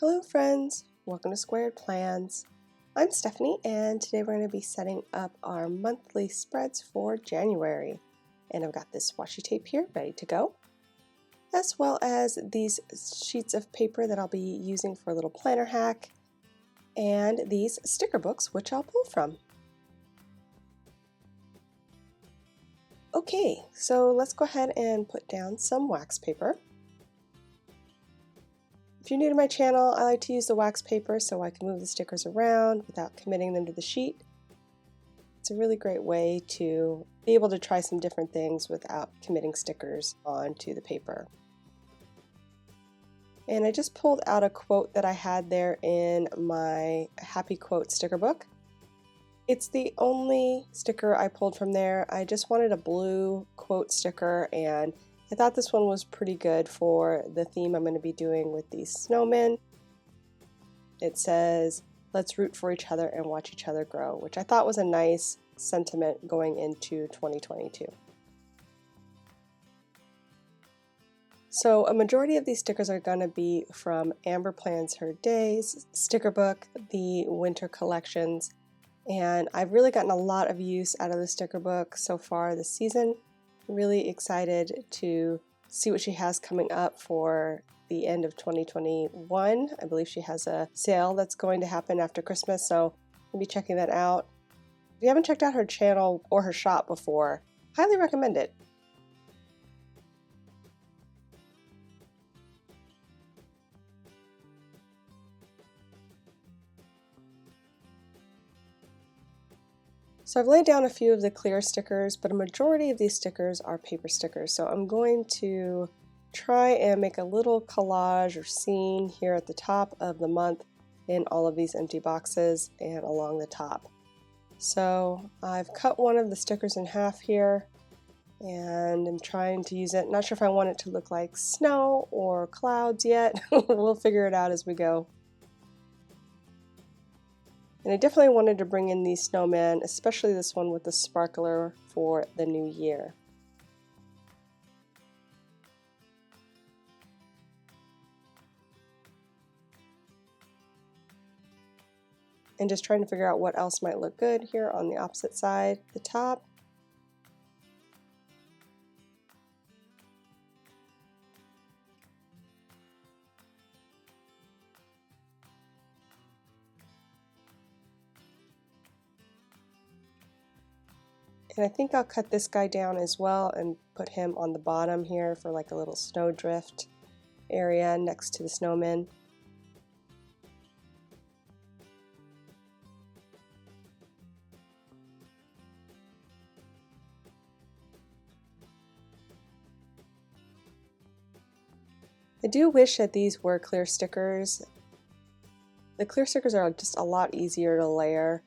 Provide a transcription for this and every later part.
Hello friends, welcome to Squared Plans. I'm Stephanie and today we're going to be setting up our monthly spreads for January. And I've got this washi tape here ready to go, as well as these sheets of paper that I'll be using for a little planner hack, and these sticker books which I'll pull from. Okay, so let's go ahead and put down some wax paper. If you're new to my channel, I like to use the wax paper so I can move the stickers around without committing them to the sheet. It's a really great way to be able to try some different things without committing stickers onto the paper. And I just pulled out a quote that I had there in my Happy Quote sticker book. It's the only sticker I pulled from there. I just wanted a blue quote sticker, and I thought this one was pretty good for the theme I'm going to be doing with these snowmen. It says, "Let's root for each other and watch each other grow," which I thought was a nice sentiment going into 2022. So a majority of these stickers are going to be from Amber Plans Her Days sticker book, the Winter Collections, and I've really gotten a lot of use out of the sticker book so far this season. Really excited to see what she has coming up for the end of 2021. I believe she has a sale that's going to happen after Christmas, so I'll be checking that out. If you haven't checked out her channel or her shop before, highly recommend it. So I've laid down a few of the clear stickers, but a majority of these stickers are paper stickers. So I'm going to try and make a little collage or scene here at the top of the month in all of these empty boxes and along the top. So I've cut one of the stickers in half here and I'm trying to use it. Not sure if I want it to look like snow or clouds yet. We'll figure it out as we go. And I definitely wanted to bring in these snowmen, especially this one with the sparkler for the new year. And just trying to figure out what else might look good here on the opposite side, the top. And I think I'll cut this guy down as well and put him on the bottom here for like a little snowdrift area next to the snowman. I do wish that these were clear stickers. The clear stickers are just a lot easier to layer.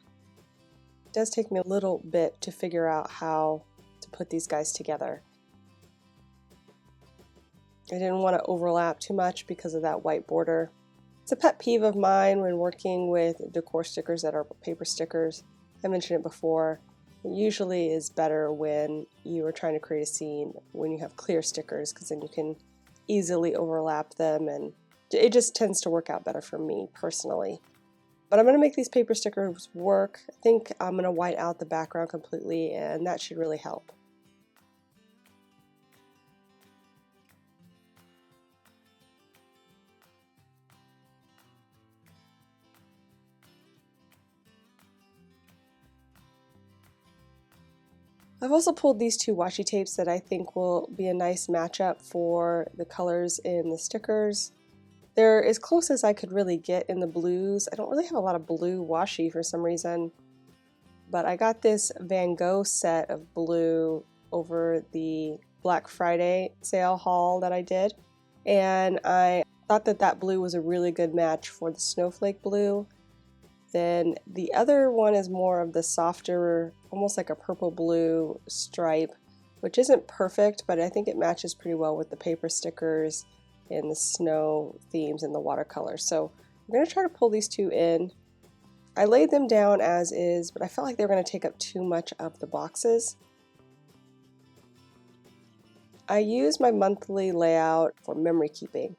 It does take me a little bit to figure out how to put these guys together. I didn't want to overlap too much because of that white border. It's a pet peeve of mine when working with decor stickers that are paper stickers. I mentioned it before. It usually is better when you are trying to create a scene when you have clear stickers, because then you can easily overlap them and it just tends to work out better for me personally. But I'm going to make these paper stickers work. I think I'm going to white out the background completely, and that should really help. I've also pulled these two washi tapes that I think will be a nice matchup for the colors in the stickers. They're as close as I could really get in the blues. I don't really have a lot of blue washi for some reason, but I got this Van Gogh set of blue over the Black Friday sale haul that I did, and I thought that that blue was a really good match for the snowflake blue. Then the other one is more of the softer, almost like a purple blue stripe, which isn't perfect, but I think it matches pretty well with the paper stickers and the snow themes and the watercolor. So I'm going to try to pull these two in. I laid them down as is, but I felt like they were going to take up too much of the boxes. I use my monthly layout for memory keeping.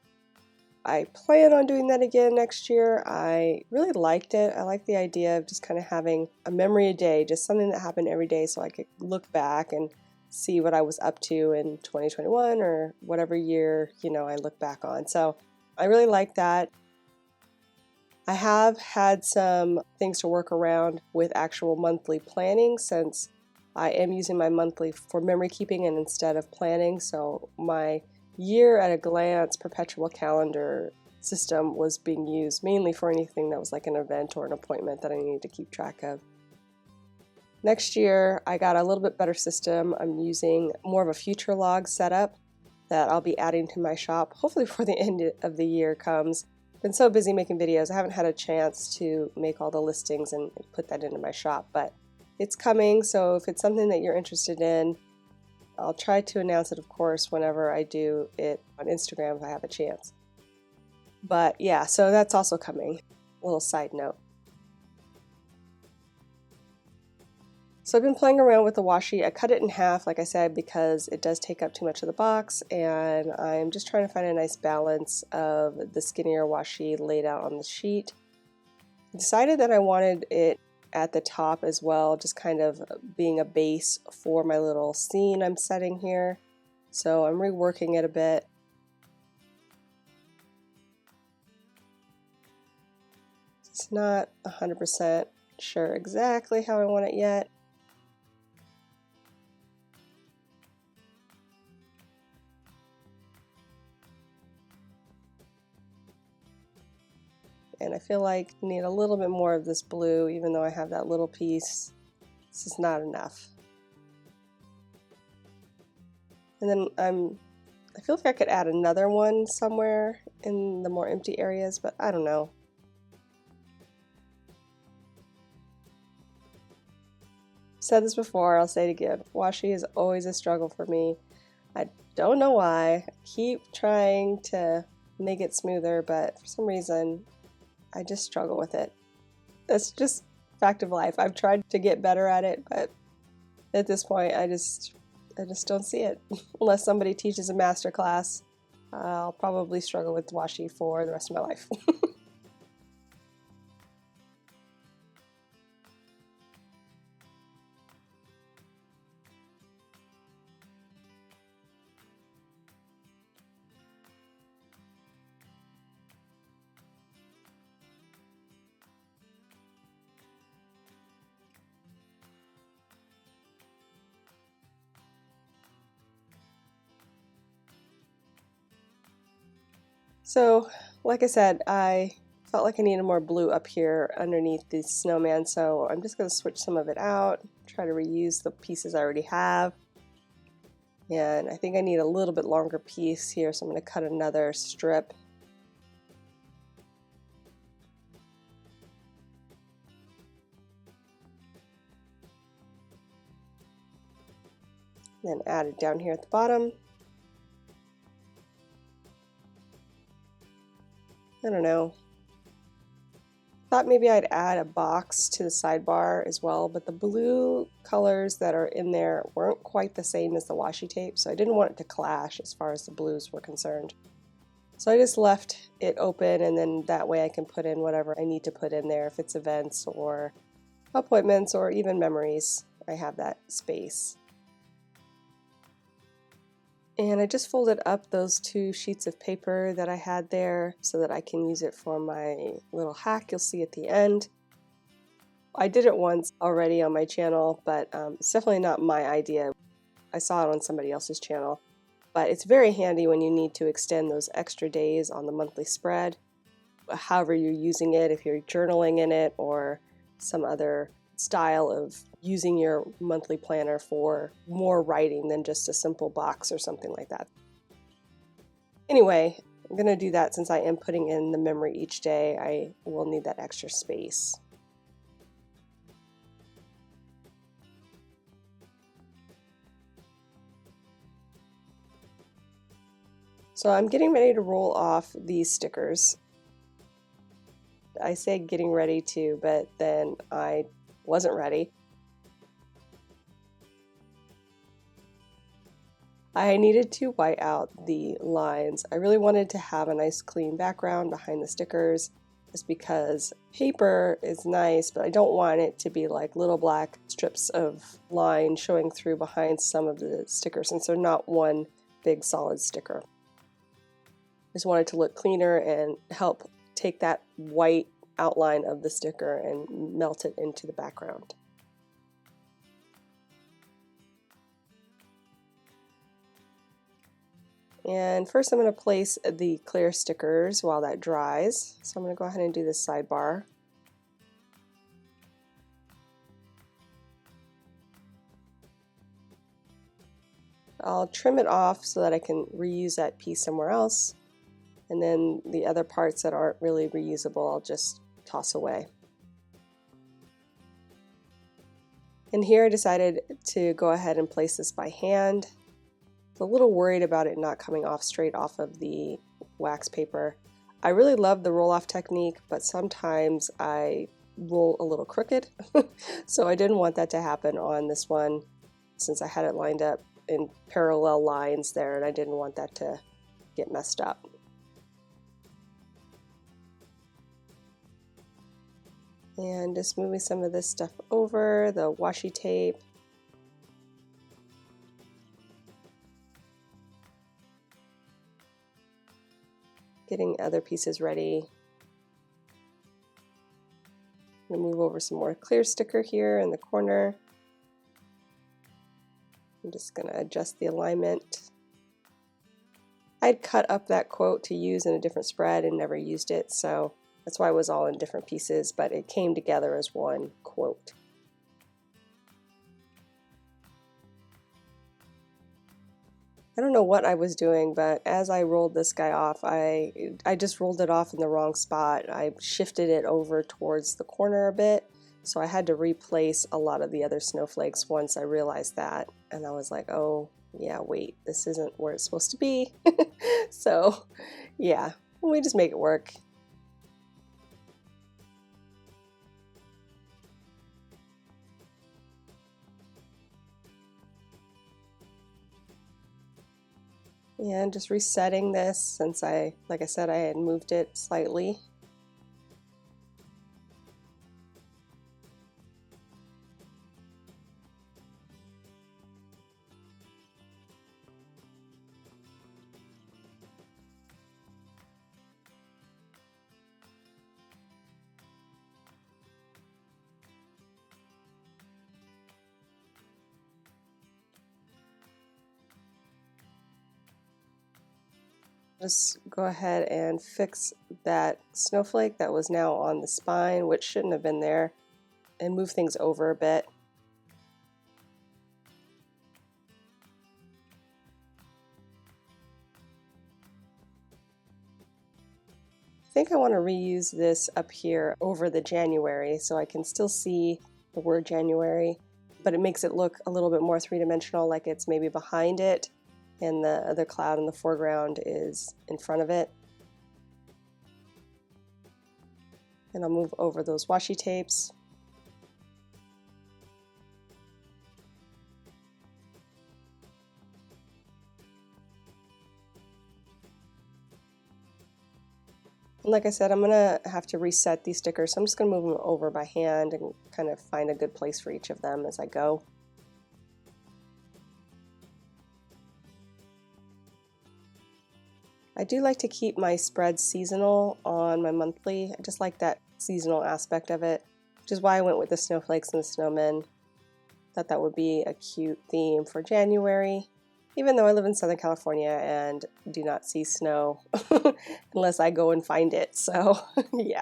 I plan on doing that again next year. I really liked it. I like the idea of just kind of having a memory a day, just something that happened every day so I could look back and see what I was up to in 2021 or whatever year, I look back on. So I really like that. I have had some things to work around with actual monthly planning since I am using my monthly for memory keeping and instead of planning. So my year at a glance perpetual calendar system was being used mainly for anything that was like an event or an appointment that I needed to keep track of. Next year, I got a little bit better system. I'm using more of a future log setup that I'll be adding to my shop, hopefully before the end of the year comes. Been so busy making videos, I haven't had a chance to make all the listings and put that into my shop, but it's coming, so if it's something that you're interested in, I'll try to announce it, of course, whenever I do it on Instagram if I have a chance. But yeah, so that's also coming. A little side note. So I've been playing around with the washi. I cut it in half, like I said, because it does take up too much of the box, and I'm just trying to find a nice balance of the skinnier washi laid out on the sheet. I decided that I wanted it at the top as well, just kind of being a base for my little scene I'm setting here. So I'm reworking it a bit. It's not 100% sure exactly how I want it yet. And I feel like I need a little bit more of this blue, even though I have that little piece. This is not enough. And then I feel like I could add another one somewhere in the more empty areas, but I don't know. Said this before, I'll say it again. Washi is always a struggle for me. I don't know why. I keep trying to make it smoother, but for some reason, I just struggle with it. That's just fact of life. I've tried to get better at it, but at this point, I just don't see it. Unless somebody teaches a master class, I'll probably struggle with washi for the rest of my life. So, like I said, I felt like I needed more blue up here underneath the snowman, so I'm just going to switch some of it out, try to reuse the pieces I already have. And I think I need a little bit longer piece here, so I'm going to cut another strip. Then add it down here at the bottom. I don't know. Thought maybe I'd add a box to the sidebar as well, but the blue colors that are in there weren't quite the same as the washi tape, so I didn't want it to clash as far as the blues were concerned. So I just left it open, and then that way I can put in whatever I need to put in there, if it's events or appointments or even memories. I have that space. And I just folded up those 2 sheets of paper that I had there so that I can use it for my little hack you'll see at the end. I did it once already on my channel, but it's definitely not my idea. I saw it on somebody else's channel. But it's very handy when you need to extend those extra days on the monthly spread. However you're using it, if you're journaling in it or some other style of using your monthly planner for more writing than just a simple box or something like that. Anyway, I'm going to do that since I am putting in the memory each day. I will need that extra space. So I'm getting ready to roll off these stickers. I say getting ready to, but then I wasn't ready. I needed to white out the lines. I really wanted to have a nice clean background behind the stickers, just because paper is nice, but I don't want it to be like little black strips of line showing through behind some of the stickers, since they're not one big solid sticker. Just wanted to look cleaner and help take that white outline of the sticker and melt it into the background. And first I'm going to place the clear stickers while that dries. So I'm going to go ahead and do this sidebar. I'll trim it off so that I can reuse that piece somewhere else. And then the other parts that aren't really reusable, I'll just toss away. And here I decided to go ahead and place this by hand. I was a little worried about it not coming off straight off of the wax paper. I really love the roll-off technique, but sometimes I roll a little crooked. So I didn't want that to happen on this one, since I had it lined up in parallel lines there, and I didn't want that to get messed up. And just moving some of this stuff over, the washi tape. Getting other pieces ready. I'm going to move over some more clear sticker here in the corner. I'm just going to adjust the alignment. I'd cut up that quote to use in a different spread and never used it, so that's why it was all in different pieces, but it came together as one quote. I don't know what I was doing, but as I rolled this guy off, I just rolled it off in the wrong spot. I shifted it over towards the corner a bit, so I had to replace a lot of the other snowflakes once I realized that. And I was like, oh, yeah, wait, this isn't where it's supposed to be. So, yeah, we just make it work. And just resetting this, since like I said, I had moved it slightly. Just go ahead and fix that snowflake that was now on the spine, which shouldn't have been there, and move things over a bit. I think I want to reuse this up here over the January, so I can still see the word January, but it makes it look a little bit more three-dimensional, like it's maybe behind it and the other cloud in the foreground is in front of it. And I'll move over those washi tapes. And like I said, I'm gonna have to reset these stickers, so I'm just gonna move them over by hand and kind of find a good place for each of them as I go. I do like to keep my spreads seasonal on my monthly. I just like that seasonal aspect of it, which is why I went with the snowflakes and the snowmen. Thought that would be a cute theme for January, even though I live in Southern California and do not see snow unless I go and find it, so yeah.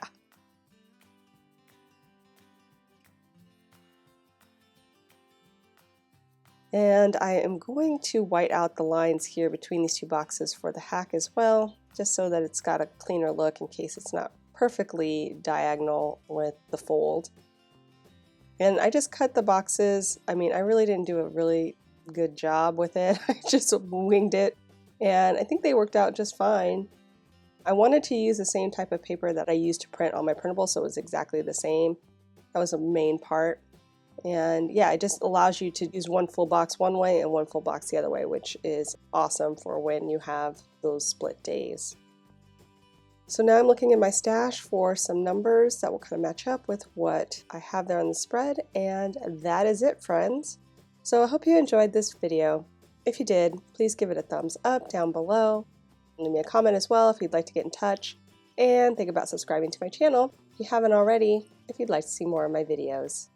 And I am going to white out the lines here between these two boxes for the hack as well, just so that it's got a cleaner look in case it's not perfectly diagonal with the fold. And I just cut the boxes. I mean, I really didn't do a really good job with it. I just winged it, and I think they worked out just fine. I wanted to use the same type of paper that I used to print on my printable, so it was exactly the same. That was a main part. And yeah, it just allows you to use one full box one way and one full box the other way, which is awesome for when you have those split days. So now I'm looking in my stash for some numbers that will kind of match up with what I have there on the spread, and that is it, friends. So I hope you enjoyed this video. If you did, please give it a thumbs up down below. Leave me a comment as well if you'd like to get in touch, and think about subscribing to my channel if you haven't already, if you'd like to see more of my videos.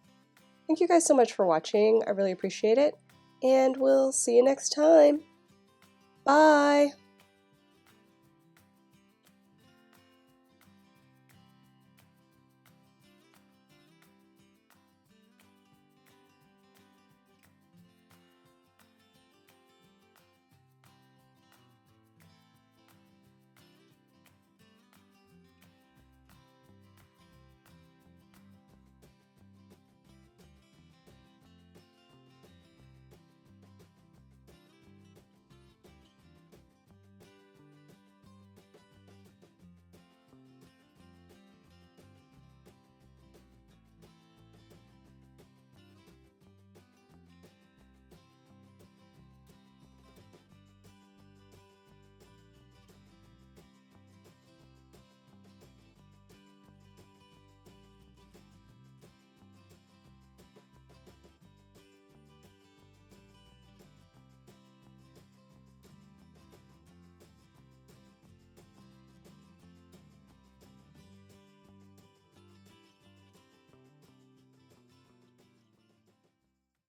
Thank you guys so much for watching. I really appreciate it, and we'll see you next time. Bye!